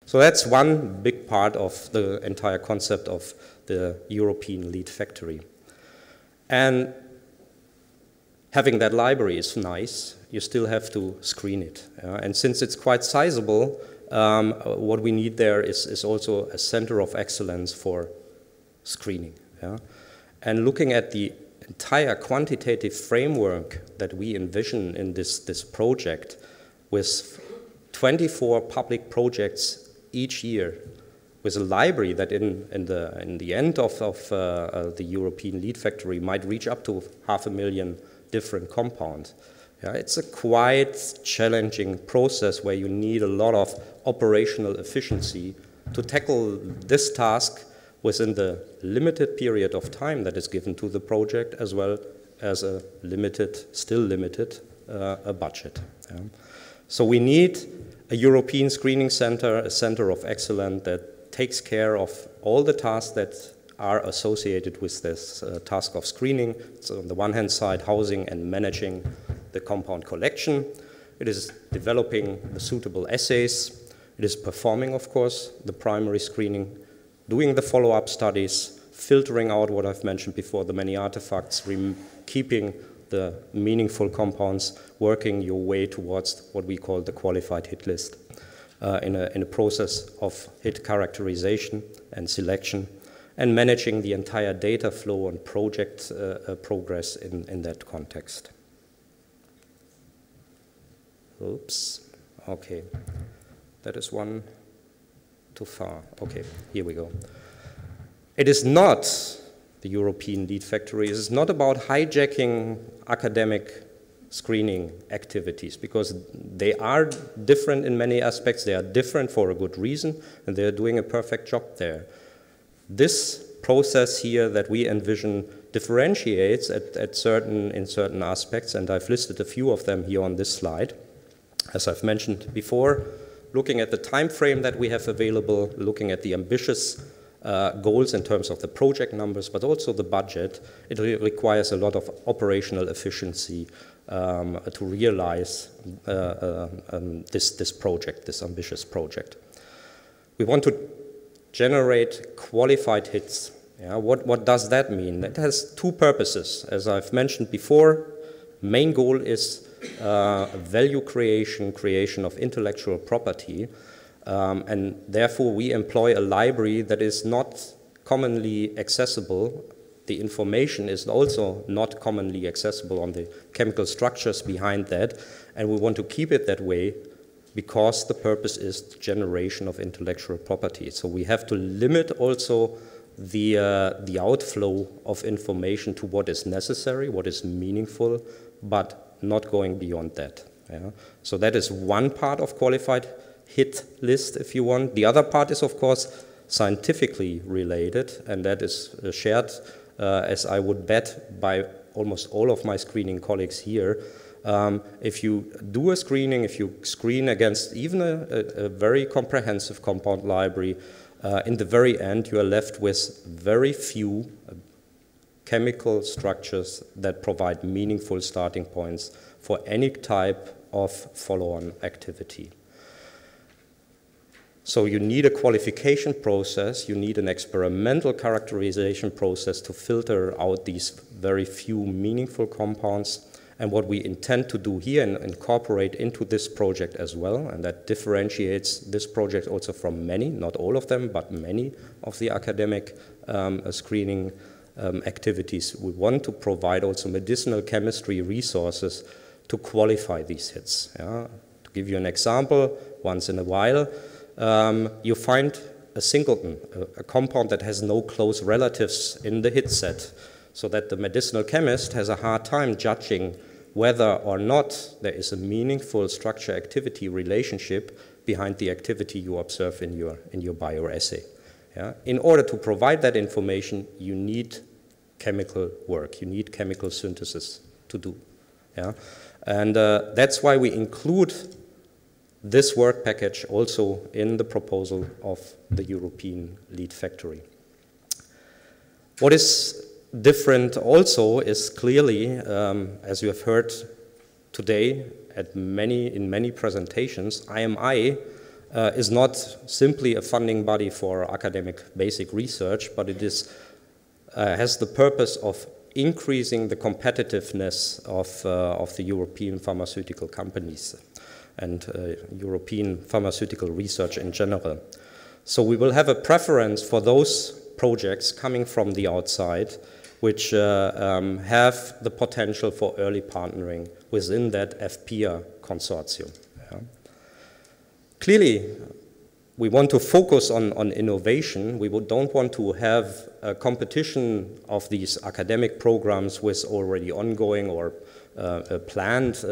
So that's one big part of the entire concept of the European lead factory. And having that library is nice, you still have to screen it. And since it's quite sizable, what we need there is also a center of excellence for screening. And looking at the entire quantitative framework that we envision in this project, with 24 public projects each year, with a library that in the end of the European lead factory might reach up to 500,000 different compounds. It's a quite challenging process where you need a lot of operational efficiency to tackle this task within the limited period of time that is given to the project, as well as a still limited budget. So we need a European screening center, a center of excellence that takes care of all the tasks that are associated with this task of screening. So on the one hand side, housing and managing the compound collection. It is developing the suitable assays. It is performing, of course, the primary screening, doing the follow-up studies, filtering out what I've mentioned before, the many artifacts, keeping the meaningful compounds, working your way towards what we call the qualified hit list in a process of hit characterization and selection, and managing the entire data flow and project progress in that context. Oops, okay, that is one too far. Okay, here we go. It is not the European lead factory. It is not about hijacking academic screening activities, because they are different in many aspects. They are different for a good reason, and they are doing a perfect job there. This process here that we envision differentiates in certain aspects, and I've listed a few of them here on this slide. As I've mentioned before, looking at the time frame that we have available, looking at the ambitious goals in terms of the project numbers, but also the budget, it requires a lot of operational efficiency to realize this project, this ambitious project. We want to generate qualified hits. What does that mean? It has two purposes. As I've mentioned before, main goal is value creation of intellectual property, and therefore we employ a library that is not commonly accessible. The information is also not commonly accessible on the chemical structures behind that, and we want to keep it that way because the purpose is the generation of intellectual property. So we have to limit also the outflow of information to what is necessary, what is meaningful, but not going beyond that. So that is one part of qualified hit list, if you want. The other part is, of course, scientifically related, and that is shared, as I would bet, by almost all of my screening colleagues here. If you do a screening, if you screen against even a very comprehensive compound library, in the very end you are left with very few chemical structures that provide meaningful starting points for any type of follow-on activity. So you need a qualification process, you need an experimental characterization process to filter out these very few meaningful compounds. And what we intend to do here and incorporate into this project as well, and that differentiates this project also from many, not all of them, but many of the academic screening activities. We want to provide also medicinal chemistry resources to qualify these hits. To give you an example, once in a while, you find a singleton, a compound that has no close relatives in the hit set, so that the medicinal chemist has a hard time judging whether or not there is a meaningful structure-activity relationship behind the activity you observe in your bioassay. In order to provide that information, you need chemical work, you need chemical synthesis to do. And that's why we include this work package also in the proposal of the European lead factory. What is different also is clearly, as you have heard today in many presentations, IMI is not simply a funding body for academic basic research, but it is, has the purpose of increasing the competitiveness of the European pharmaceutical companies and European pharmaceutical research in general. So we will have a preference for those projects coming from the outside, which have the potential for early partnering within that EFPIA consortium. Yeah. Clearly, we want to focus on innovation. We don't want to have a competition of these academic programs with already ongoing or planned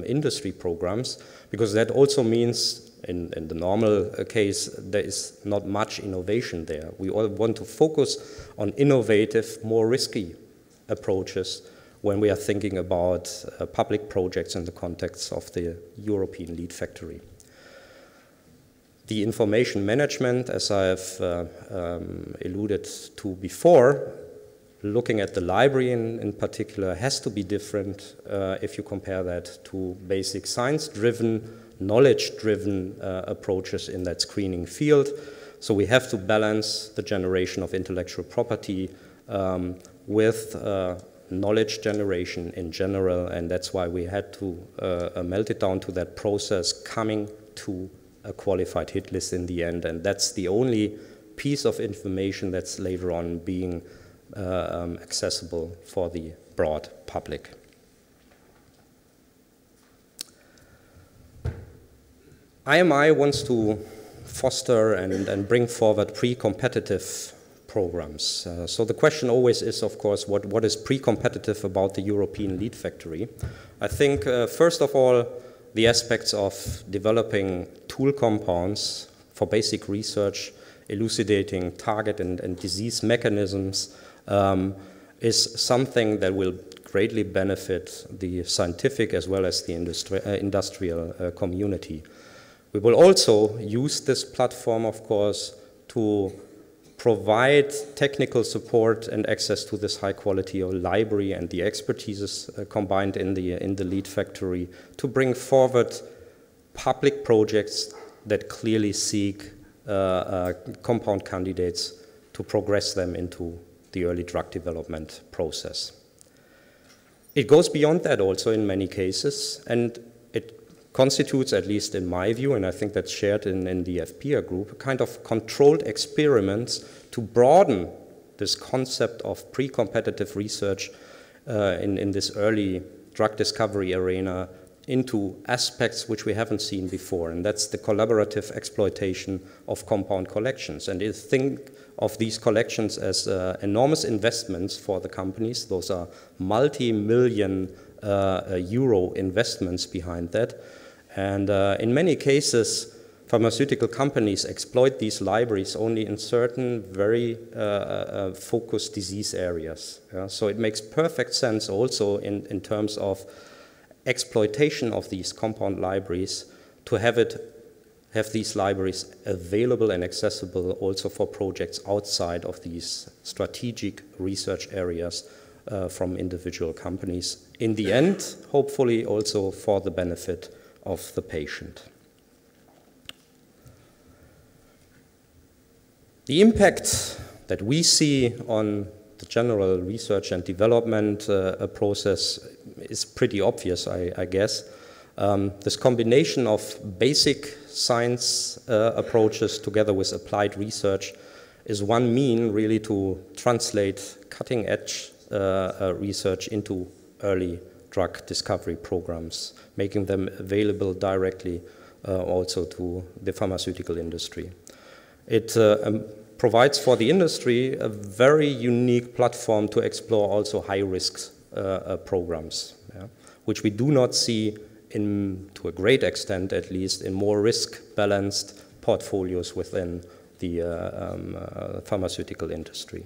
industry programs, because that also means in the normal case there is not much innovation there. We all want to focus on innovative, more risky approaches when we are thinking about public projects in the context of the European lead factory. The information management, as I have alluded to before, looking at the library in particular, has to be different if you compare that to basic science-driven, knowledge-driven approaches in that screening field. So we have to balance the generation of intellectual property with knowledge generation in general, and that's why we had to melt it down to that process coming to a qualified hit list in the end, and that's the only piece of information that's later on being accessible for the broad public. IMI wants to foster and bring forward pre-competitive programs. So the question always is, of course, what is pre-competitive about the European lead factory? I think, first of all, the aspects of developing tool compounds for basic research, elucidating target and disease mechanisms is something that will greatly benefit the scientific as well as the industrial community. We will also use this platform, of course, to provide technical support and access to this high quality library and the expertise combined in the lead factory to bring forward public projects that clearly seek compound candidates to progress them into the early drug development process. It goes beyond that also in many cases, and it constitutes, at least in my view, and I think that's shared in the EFPIA group, a kind of controlled experiments to broaden this concept of pre-competitive research in this early drug discovery arena into aspects which we haven't seen before, and that's the collaborative exploitation of compound collections. And you think of these collections as enormous investments for the companies. Those are multi-million euro investments behind that. And in many cases, pharmaceutical companies exploit these libraries only in certain very focused disease areas. Yeah? So it makes perfect sense also in terms of exploitation of these compound libraries to have these libraries available and accessible also for projects outside of these strategic research areas from individual companies. In the end, hopefully also for the benefit of the patient. The impact that we see on the general research and development process is pretty obvious, I guess. This combination of basic science approaches together with applied research is one mean really to translate cutting-edge research into early drug discovery programs, making them available directly also to the pharmaceutical industry. It provides for the industry a very unique platform to explore also high-risk programs, yeah, which we do not see to a great extent, at least, in more risk-balanced portfolios within the pharmaceutical industry.